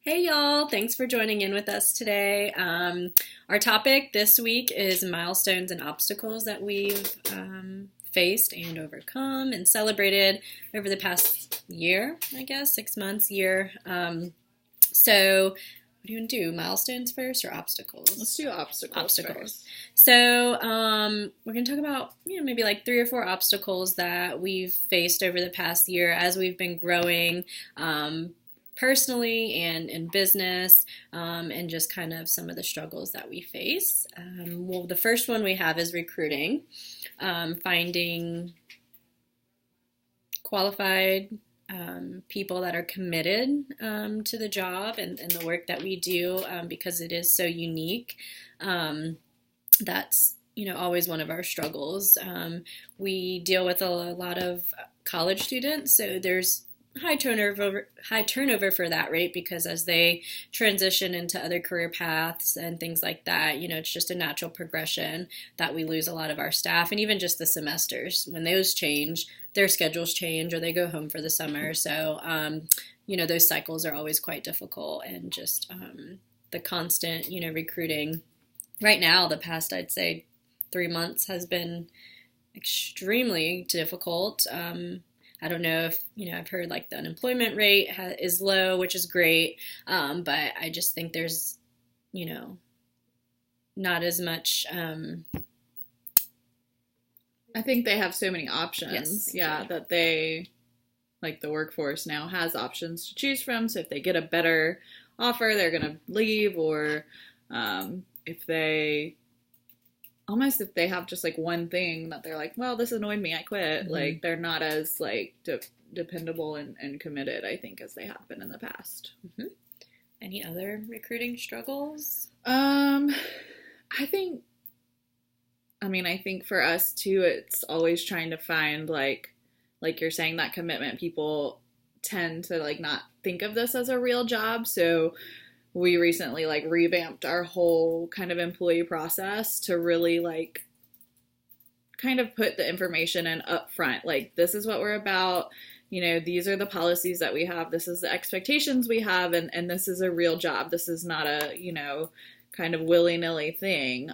Hey y'all, thanks for joining in with us today. Our topic this week is milestones and obstacles that we've faced and overcome and celebrated over the past year, I guess, 6 months, year. So, what do you want to do? Milestones first or obstacles? Let's do obstacles first. So, we're going to talk about, maybe like 3 or 4 obstacles that we've faced over the past year as we've been growing. Personally and in business, and just kind of some of the struggles that we face. Well, the first one we have is recruiting, finding qualified people that are committed to the job and the work that we do because it is so unique. That's always one of our struggles. We deal with a lot of college students, so there's high turnover for that rate because as they transition into other career paths and things like that, it's just a natural progression that we lose a lot of our staff, and even just the semesters when those change, their schedules change or they go home for the summer. So those cycles are always quite difficult, and just the constant recruiting right now, the past I'd say 3 months has been extremely difficult. I don't know if, I've heard like the unemployment rate is low, which is great. But I just think there's, not as much. I think they have so many options. Yes, That they, like the workforce now has options to choose from. So if they get a better offer, they're going to leave, or if they have just like one thing that they're like, well, this annoyed me, I quit. Mm-hmm. Like they're not as like dependable and committed, I think, as they have been in the past. Mm-hmm. Any other recruiting struggles? I think for us too, it's always trying to find like you're saying, that commitment. People tend to like not think of this as a real job. So we recently like revamped our whole kind of employee process to really like kind of put the information in up front. Like, this is what we're about. These are the policies that we have. This is the expectations we have. And this is a real job. This is not a, kind of willy-nilly thing.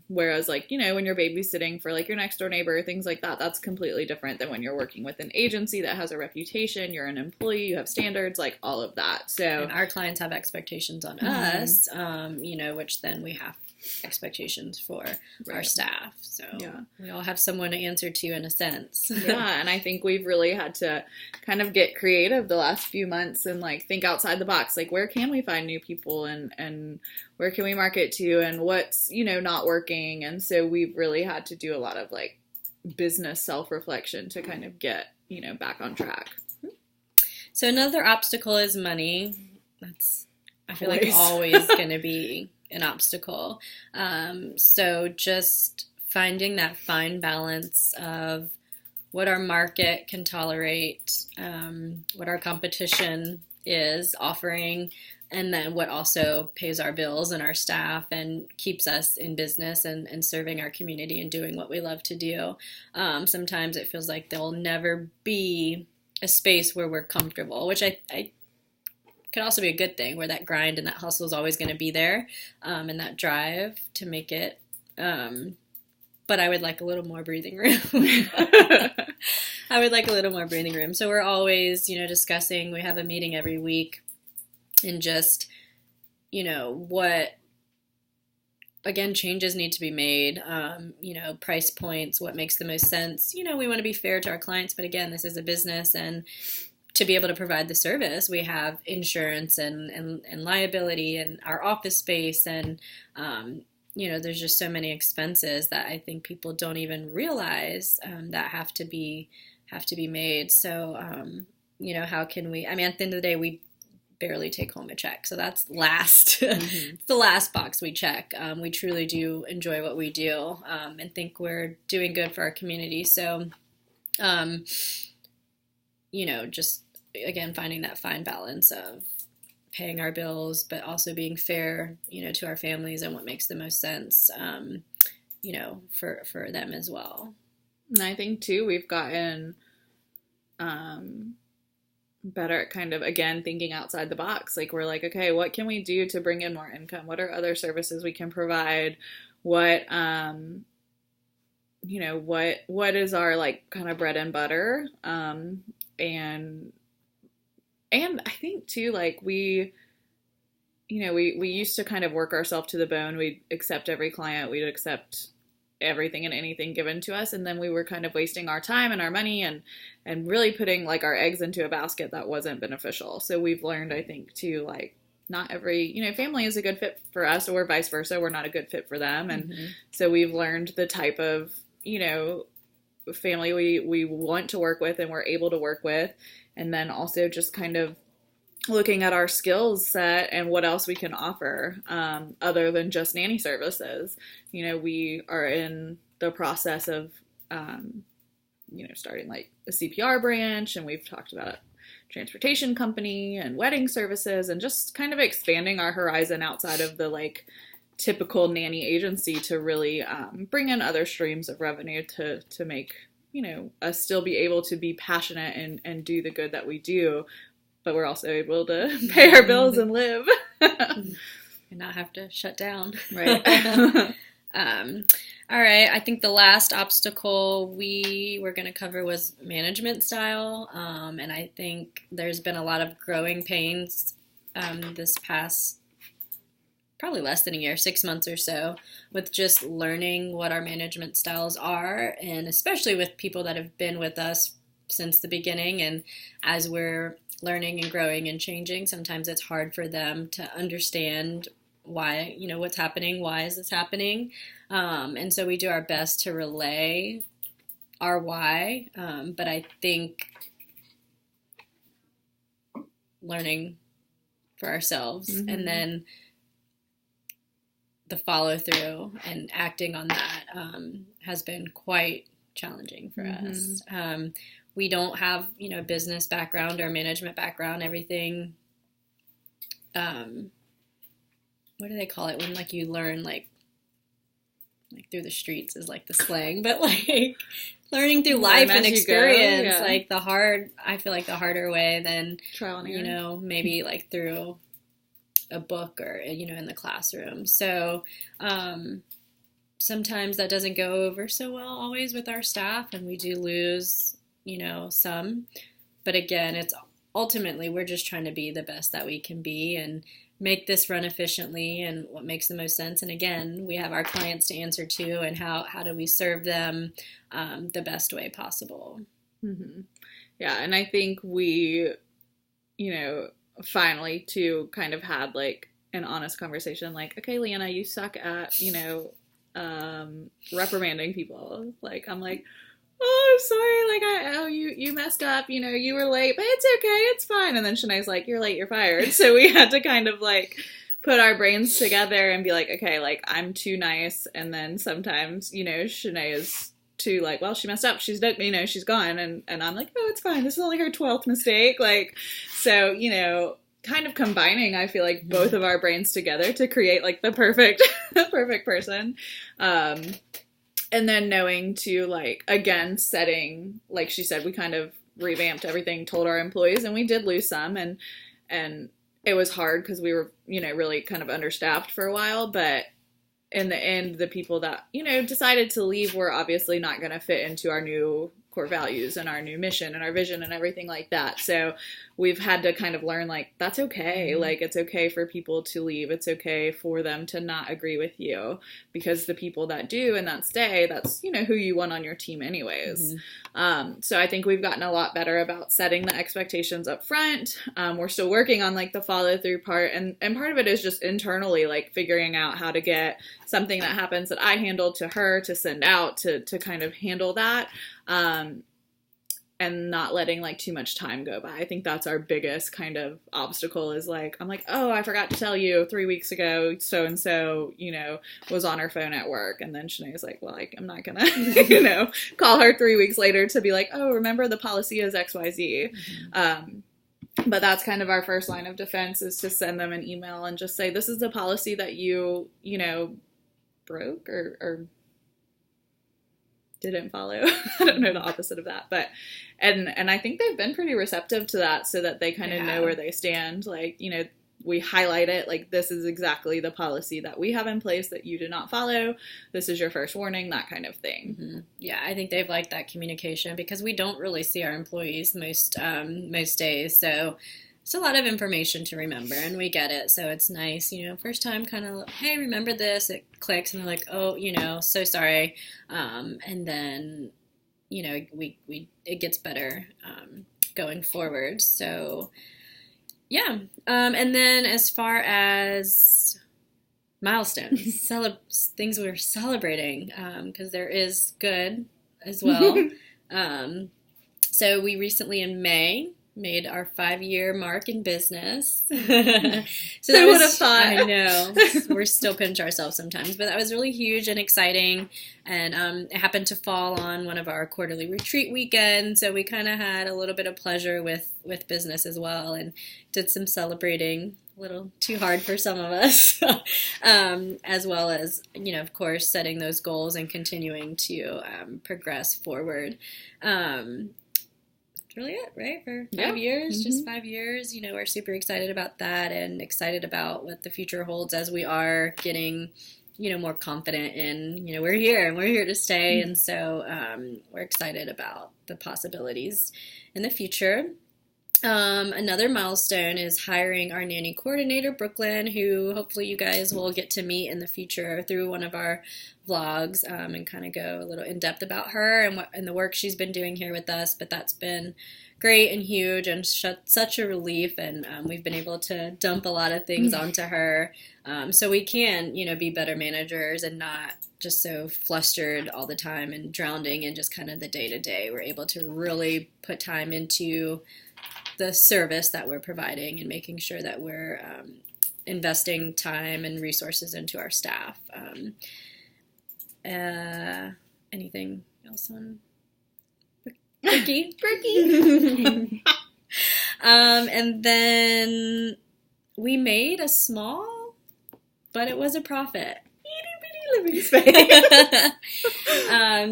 Whereas like, when you're babysitting for like your next door neighbor, things like that, that's completely different than when you're working with an agency that has a reputation, you're an employee, you have standards, like all of that. So, and our clients have expectations on us, which then we have expectations for our staff. So we all have someone to answer to in a sense. Yeah, and I think we've really had to kind of get creative the last few months and like think outside the box. Like, where can we find new people and where can we market to, and what's, not working. And so we've really had to do a lot of like business self-reflection to kind of get, back on track. So another obstacle is money. That's, I feel like, always going to be an obstacle. So just finding that fine balance of what our market can tolerate, what our competition is offering, and then what also pays our bills and our staff and keeps us in business and serving our community and doing what we love to do. Sometimes it feels like there'll never be a space where we're comfortable, which I could also be a good thing, where that grind and that hustle is always going to be there, and that drive to make it. But I would like a little more breathing room. I would like a little more breathing room. So we're always, discussing. We have a meeting every week, and just, what, again, changes need to be made. Price points, what makes the most sense. We want to be fair to our clients, but again, this is a business, and to be able to provide the service, we have insurance and liability and our office space, and there's just so many expenses that I think people don't even realize that have to be made. So how can we? I mean, at the end of the day, we barely take home a check, so that's last. Mm-hmm. It's the last box we check. We truly do enjoy what we do, and think we're doing good for our community. So, just again finding that fine balance of paying our bills, but also being fair, to our families and what makes the most sense, for them as well. And I think too, we've gotten better at kind of, again, thinking outside the box. Like, we're like, okay, what can we do to bring in more income? What are other services we can provide? What, what is our, like, kind of bread and butter? And I think too, like, we used to kind of work ourselves to the bone. We'd accept every client. We'd accept everything and anything given to us. And then we were kind of wasting our time and our money and really putting, like, our eggs into a basket that wasn't beneficial. So we've learned, I think, too, like, not every, family is a good fit for us, or vice versa. We're not a good fit for them. And so we've learned the type of, family we want to work with and we're able to work with. And then also just kind of looking at our skills set and what else we can offer, other than just nanny services. We are in the process of, starting, like, a CPR branch, and we've talked about a transportation company and wedding services, and just kind of expanding our horizon outside of the, like, typical nanny agency to really bring in other streams of revenue to make, us still be able to be passionate and do the good that we do, but we're also able to pay our bills and live. And not have to shut down. Right. All right. I think the last obstacle we were going to cover was management style. And I think there's been a lot of growing pains this past, probably less than a year, 6 months or so, with just learning what our management styles are, and especially with people that have been with us since the beginning. And as we're learning and growing and changing, sometimes it's hard for them to understand why, what's happening, why is this happening? And so we do our best to relay our why, but I think learning for ourselves and then the follow through and acting on that has been quite challenging for us. We don't have, business background or management background. Everything, what do they call it when, like, you learn, like through the streets is, like, the slang, but, like, learning through life and experience, like, I feel like the harder way than trial and error. Maybe, like, through a book or, in the classroom. So, sometimes that doesn't go over so well always with our staff, and we do lose, some, but again, it's ultimately, we're just trying to be the best that we can be and make this run efficiently and what makes the most sense. And again, we have our clients to answer to, and how do we serve them the best way possible. Yeah. And I think we, finally too kind of had, like, an honest conversation, like, okay, Leanna, you suck at, reprimanding people. Like, I'm like, oh, I'm sorry, like, you messed up, you were late, but it's okay, it's fine. And then Shanae's like, you're late, you're fired. So we had to kind of, like, put our brains together and be like, okay, like, I'm too nice. And then sometimes, Shanae is too, like, well, she messed up, she's she's gone. And I'm like, oh, it's fine, this is only her 12th mistake. Like, so, kind of combining, I feel like, both of our brains together to create, like, the perfect person. And then knowing to, like, again, setting, like she said, we kind of revamped everything, told our employees, and we did lose some, and it was hard because we were, really kind of understaffed for a while, but in the end, the people that, decided to leave were obviously not going to fit into our new core values and our new mission and our vision and everything like that. So we've had to kind of learn, like, that's okay. Like, it's okay for people to leave. It's okay for them to not agree with you, because the people that do and that stay, that's, who you want on your team anyways. So I think we've gotten a lot better about setting the expectations up front. We're still working on, like, the follow through part. And part of it is just internally, like, figuring out how to get something that happens that I handle to her to send out to kind of handle that. And not letting, like, too much time go by. I think that's our biggest kind of obstacle is, like, I'm like, oh, I forgot to tell you 3 weeks ago, so-and-so, was on her phone at work. And then Shanae's like, well, like, I'm not gonna, call her 3 weeks later to be like, oh, remember the policy is XYZ. But that's kind of our first line of defense, is to send them an email and just say, this is the policy that you broke or didn't follow. I don't know the opposite of that, but and I think they've been pretty receptive to that, so that they kind of know where they stand. Like, you know, we highlight it, like, this is exactly the policy that we have in place that you did not follow. This is your first warning, that kind of thing. Mm-hmm. Yeah, I think they've liked that communication, because we don't really see our employees most days, so it's a lot of information to remember, and we get it, so it's nice, you know, first time kind of, hey, remember this, it clicks, and they're like, oh, you know, so sorry, and then, you know, it gets better going forward, so, yeah, and then as far as milestones, things we're celebrating, because there is good as well, so we recently in May made our 5-year mark in business. So that Who would have thought? I know. We're still pinch ourselves sometimes, but that was really huge and exciting. And it happened to fall on one of our quarterly retreat weekends, so we kind of had a little bit of pleasure with business as well, and did some celebrating. A little too hard for some of us, as well as, you know, of course, setting those goals and continuing to progress forward. Really it, right? For 5 years, just 5 years. You know, we're super excited about that, and excited about what the future holds as we are getting, you know, more confident in, you know, we're here and we're here to stay. And so we're excited about the possibilities in the future. Another milestone is hiring our nanny coordinator, Brooklyn, who hopefully you guys will get to meet in the future through one of our vlogs, and kind of go a little in depth about her and the work she's been doing here with us. But that's been great and huge and such a relief, and we've been able to dump a lot of things onto her, so we can, you know, be better managers and not just so flustered all the time and drowning in just kind of the day-to-day. We're able to really put time into the service that we're providing and making sure that we're investing time and resources into our staff. Anything else on Brookie? And then we made a small, but it was a profit, living space.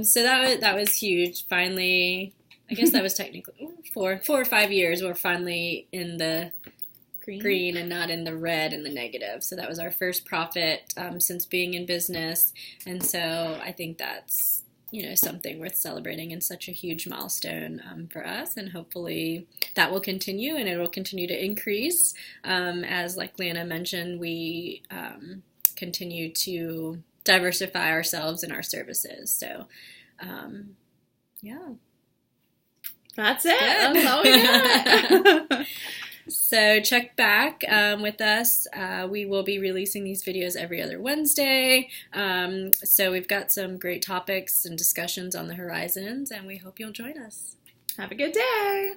So that was huge. Finally, I guess that was technically 4 or 5 years. We're finally in the green and not in the red and the negative. So that was our first profit since being in business. And so I think that's, you know, something worth celebrating and such a huge milestone for us. And hopefully that will continue, and it will continue to increase. As like Lana mentioned, we continue to diversify ourselves and our services. So, yeah. That's it. Good. That's all we got. So check back with us. We will be releasing these videos every other Wednesday. So we've got some great topics and discussions on the horizons, and we hope you'll join us. Have a good day.